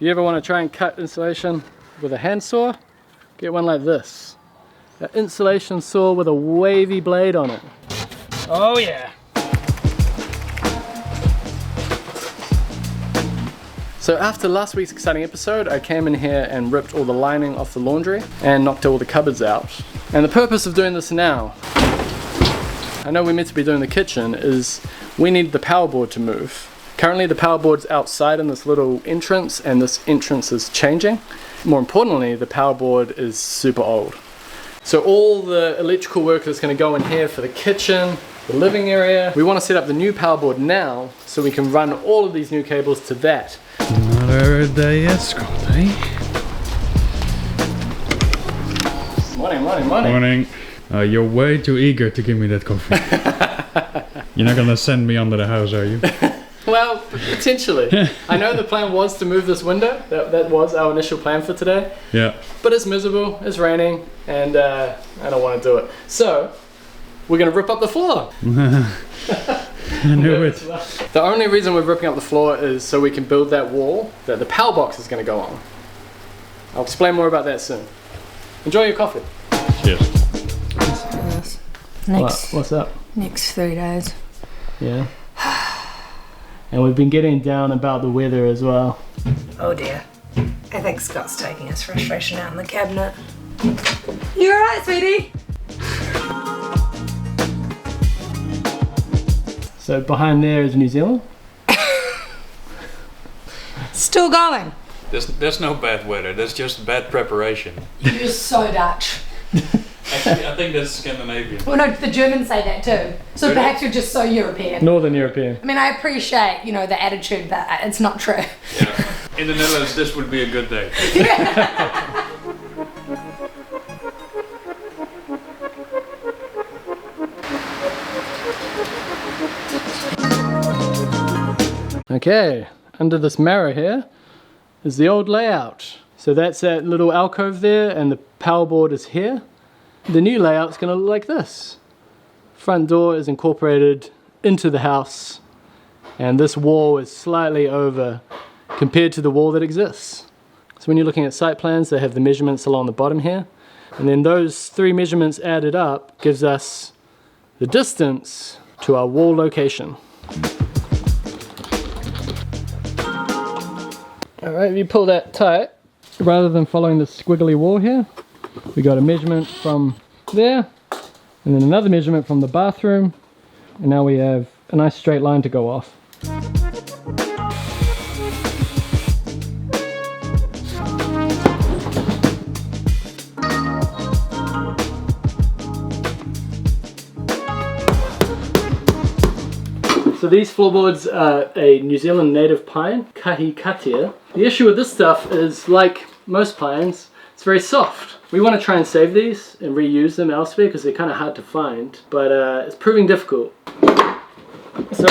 you ever want to try and cut insulation with a handsaw, get one like this. An insulation saw with a wavy blade on it. Oh yeah! So after last week's exciting episode, I came in here and ripped all the lining off the laundry and knocked all the cupboards out. And the purpose of doing this now, I know we're meant to be doing the kitchen, is we need the power board to move. Currently the power board's outside in this little entrance, and this entrance is changing. More importantly, the power board is super old. So all the electrical work that's going to go in here for the kitchen, the living area, we want to set up the new power board now so we can run all of these new cables to that. Another day at school, eh? Morning, morning, morning. Morning. You're way too eager to give me that coffee. You're not gonna send me under the house, are you? Well, potentially. I know the plan was to move this window. That was our initial plan for today. Yeah. But it's miserable, it's raining, and I don't want to do it. So, we're gonna rip up the floor. I knew it. The only reason we're ripping up the floor is so we can build that wall that the power box is going to go on. I'll explain more about that soon. Enjoy your coffee. Cheers. What's up? Next 3 days. Yeah. And we've been getting down about the weather as well. Oh dear. I think Scott's taking his frustration out in the cabinet. You alright, sweetie? So behind there is New Zealand. Still going. There's no bad weather, that's just bad preparation. You're so Dutch. Actually, I think that's Scandinavian. Well, no, the Germans say that too. So Really? perhaps you're just so European. Northern European. I mean, I appreciate, you know, the attitude, but it's not true. Yeah. In the Netherlands, this would be a good day. Okay, under this mirror here is the old layout. So that's that little alcove there, and the power board is here. The new layout's going to look like this. Front door is incorporated into the house, and this wall is slightly over compared to the wall that exists. So when you're looking at site plans, they have the measurements along the bottom here, and then those 3 measurements added up gives us the distance to our wall location. Alright, if you pull that tight, rather than following the squiggly wall here, we got a measurement from there, and then another measurement from the bathroom, and now we have a nice straight line to go off. So these floorboards are a New Zealand native pine, kahikatea. The issue with this stuff is, like most pines, it's very soft. We want to try and save these and reuse them elsewhere because they're kind of hard to find, but it's proving difficult. So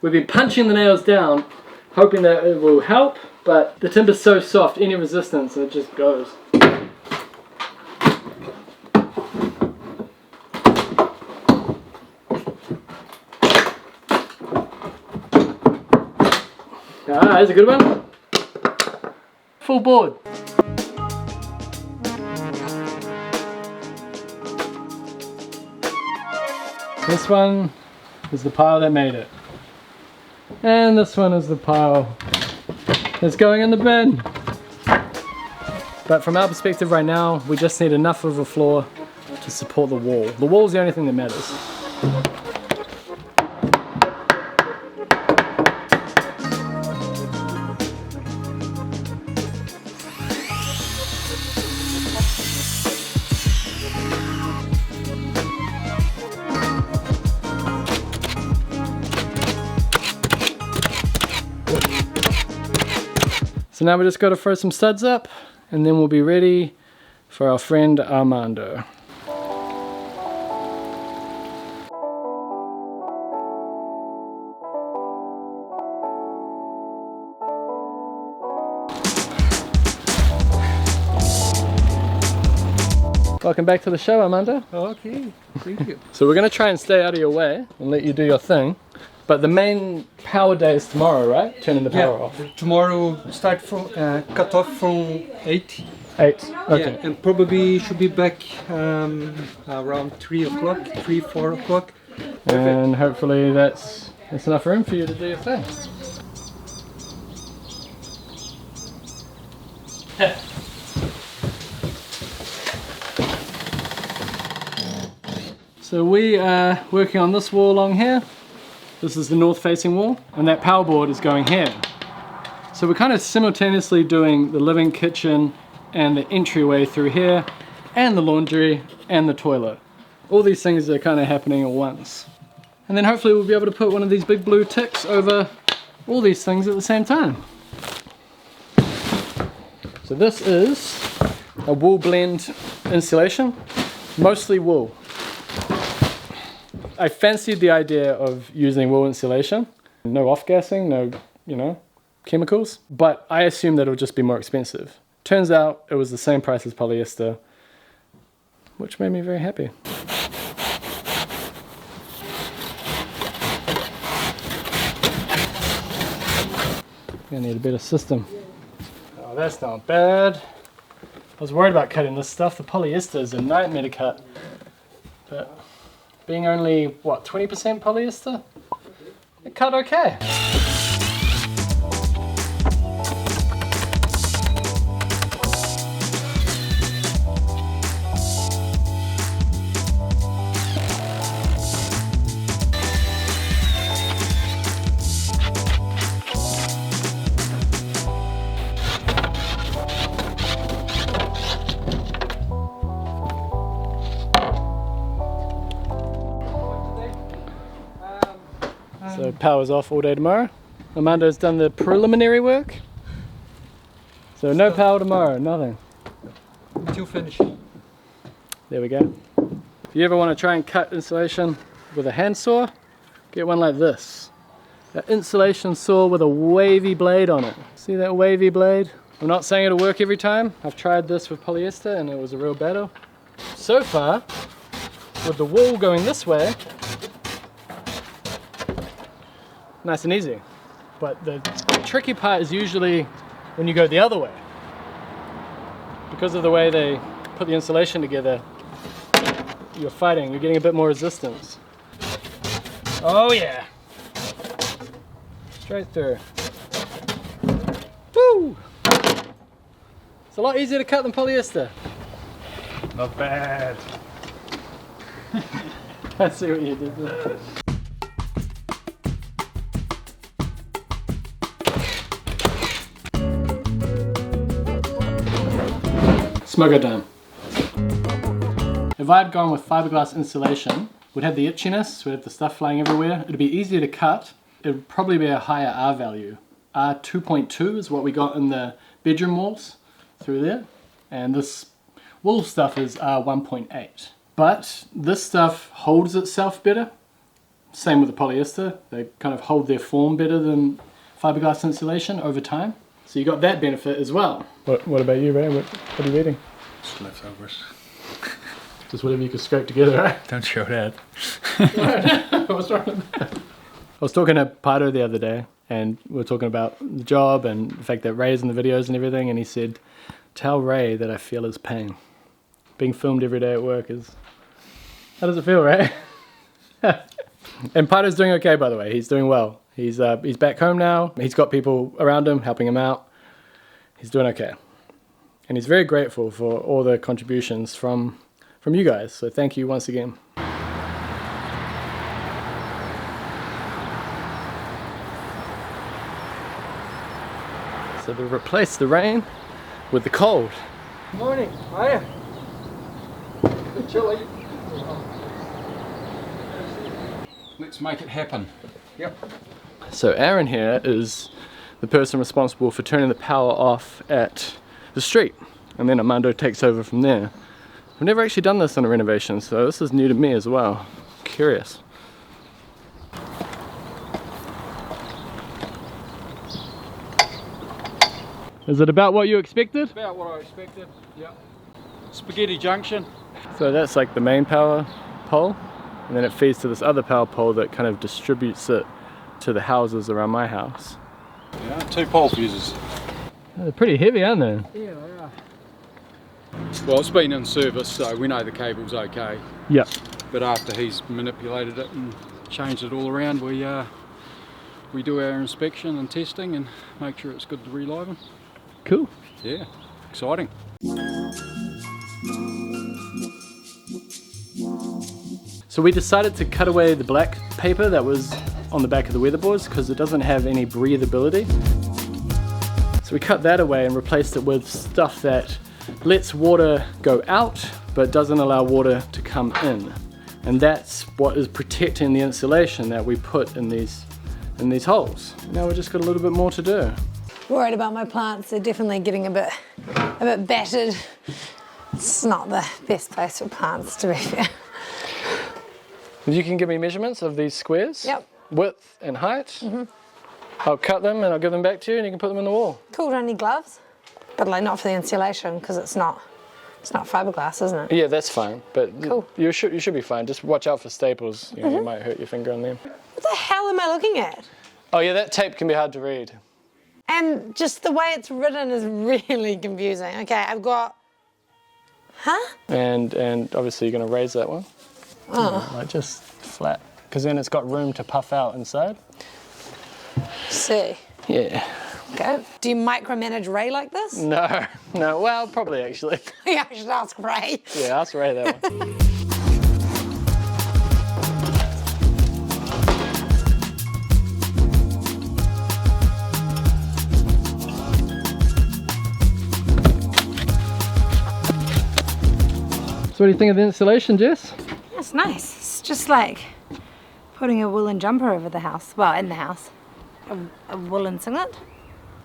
we've been punching the nails down, hoping that it will help, but the timber's so soft, any resistance, and it just goes. Ah, that's a good one. Full board. This one is the pile that made it. And this one is the pile that's going in the bin. But from our perspective right now, we just need enough of a floor to support the wall. The wall's the only thing that matters. So now we just got to throw some studs up, and then we'll be ready for our friend Armando. Welcome back to the show, Armando. Okay, thank you. So we're going to try and stay out of your way and let you do your thing. But the main power day is tomorrow, right? Turning the power off. Tomorrow start from cut off from 8. 8. Okay. Yeah, and probably should be back around 3 o'clock, 3, 4 o'clock. And hopefully that's enough room for you to do your thing. So we are working on this wall along here. This is the north facing wall, and that power board is going here. So we're kind of simultaneously doing the living kitchen and the entryway through here, and the laundry and the toilet. All these things are kind of happening at once. And then hopefully we'll be able to put one of these big blue ticks over all these things at the same time. So this is a wool blend insulation, mostly wool. I fancied the idea of using wool insulation, no off-gassing, no, you know, chemicals, but I assumed that it would just be more expensive. Turns out it was the same price as polyester, which made me very happy. I need a better system. Oh, that's not bad. I was worried about cutting this stuff. The polyester is a nightmare to cut. But being only, what, 20% polyester? It cut okay. So power's off all day tomorrow. Armando's done the preliminary work. So no power tomorrow, nothing. Until finish. There we go. If you ever want to try and cut insulation with a handsaw, get one like this. An insulation saw with a wavy blade on it. See that wavy blade? I'm not saying it'll work every time. I've tried this with polyester and it was a real battle. So far, with the wool going this way, nice and easy. But the tricky part is usually when you go the other way. Because of the way they put the insulation together, you're fighting, you're getting a bit more resistance. Oh yeah! Straight through. Woo! It's a lot easier to cut than polyester. Not bad. I see what you did there. Smoker dome. If I'd gone with fiberglass insulation, we'd have the itchiness, we'd have the stuff flying everywhere. It'd be easier to cut. It'd probably be a higher R value. R 2.2 is what we got in the bedroom walls through there. And this wool stuff is R 1.8. But this stuff holds itself better. Same with the polyester. They kind of hold their form better than fiberglass insulation over time. So you got that benefit as well. What about you, Ray? What are you eating? Just leftovers. Just whatever you could scrape together, right? Don't show that. What's wrong with that? I was talking to Pato the other day, and we were talking about the job and the fact that Ray's in the videos and everything, and he said, tell Ray that I feel his pain. Being filmed every day at work is... How does it feel, Ray? And Pato's doing okay, by the way. He's doing well. He's back home now. He's got people around him helping him out. He's doing okay. And he's very grateful for all the contributions from you guys. So thank you once again. So we replaced the rain with the cold. Morning, how are you? Good chilly. Let's make it happen. Yep. So Aaron here is the person responsible for turning the power off at the street, and then Armando takes over from there. I've never actually done this on a renovation, so this is new to me as well. Curious. Is it about what you expected? About what I expected, yeah. Spaghetti junction. So that's like the main power pole, and then it feeds to this other power pole that kind of distributes it to the houses around my house. Yeah, 2 pole fuses. They're pretty heavy, aren't they? Yeah, they are. Well, it's been in service, so we know the cable's okay. Yep. But after he's manipulated it and changed it all around, we do our inspection and testing and make sure it's good to relive them. Cool. Yeah, exciting. So we decided to cut away the black paper that was on the back of the weatherboards because it doesn't have any breathability. So we cut that away and replaced it with stuff that lets water go out but doesn't allow water to come in. And that's what is protecting the insulation that we put in these holes. Now we've just got a little bit more to do. Worried about my plants. They're definitely getting a bit battered. It's not the best place for plants, to be fair. You can give me measurements of these squares? Yep. Width and height? I'll cut them and I'll give them back to you and you can put them in the wall. Cool, don't need gloves. But like not for the insulation because it's not fiberglass, isn't it? Yeah, that's fine. But Cool. you should be fine. Just watch out for staples. You know, you might hurt your finger on them. What the hell am I looking at? Oh yeah, that tape can be hard to read. And just the way it's written is really confusing. Okay, I've got... Huh? And obviously you're going to raise that one. Oh. Like just flat. Because then it's got room to puff out inside. See. Yeah. Okay. Do you micromanage Ray like this? No, well, probably actually. Yeah, I should ask Ray. Yeah, ask Ray that one. So what do you think of the insulation, Jess? That's nice. It's just like putting a woolen jumper over the house. Well, in the house. A woolen singlet.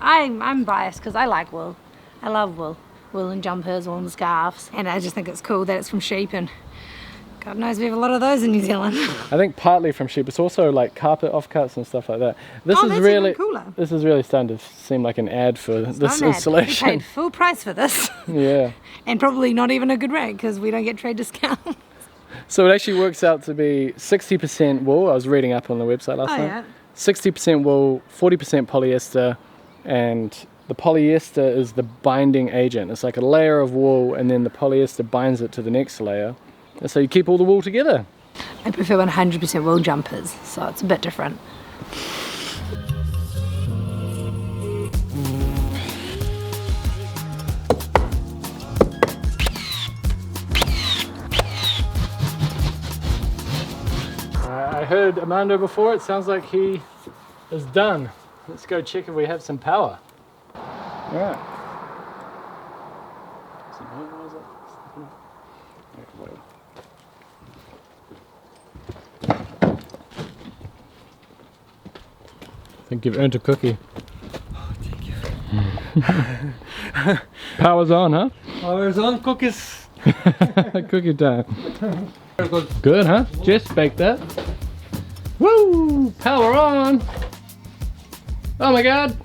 I'm biased because I like wool. I love wool. Woolen jumpers, woolen scarves. And I just think it's cool that it's from sheep, and God knows we have a lot of those in New Zealand. I think partly from sheep. It's also like carpet offcuts and stuff like that. This Oh, is that's really even cooler. This is really starting to seem like an ad for this Not an ad. insulation. We paid full price for this. Yeah. And probably not even a good rate because we don't get trade discount. So it actually works out to be 60% wool. I was reading up on the website last night. Yeah. 60% wool, 40% polyester, and the polyester is the binding agent. It's like a layer of wool and then the polyester binds it to the next layer. And so you keep all the wool together. I prefer 100% wool jumpers, so it's a bit different. I heard Armando before. It sounds like he is done. Let's go check if we have some power. All right. I think you've earned a cookie. Oh, thank you. Power's on, huh? Power's on, cookies. Cookie time. Very good. Good, huh? Jess baked that. Woo! Power on! Oh my God!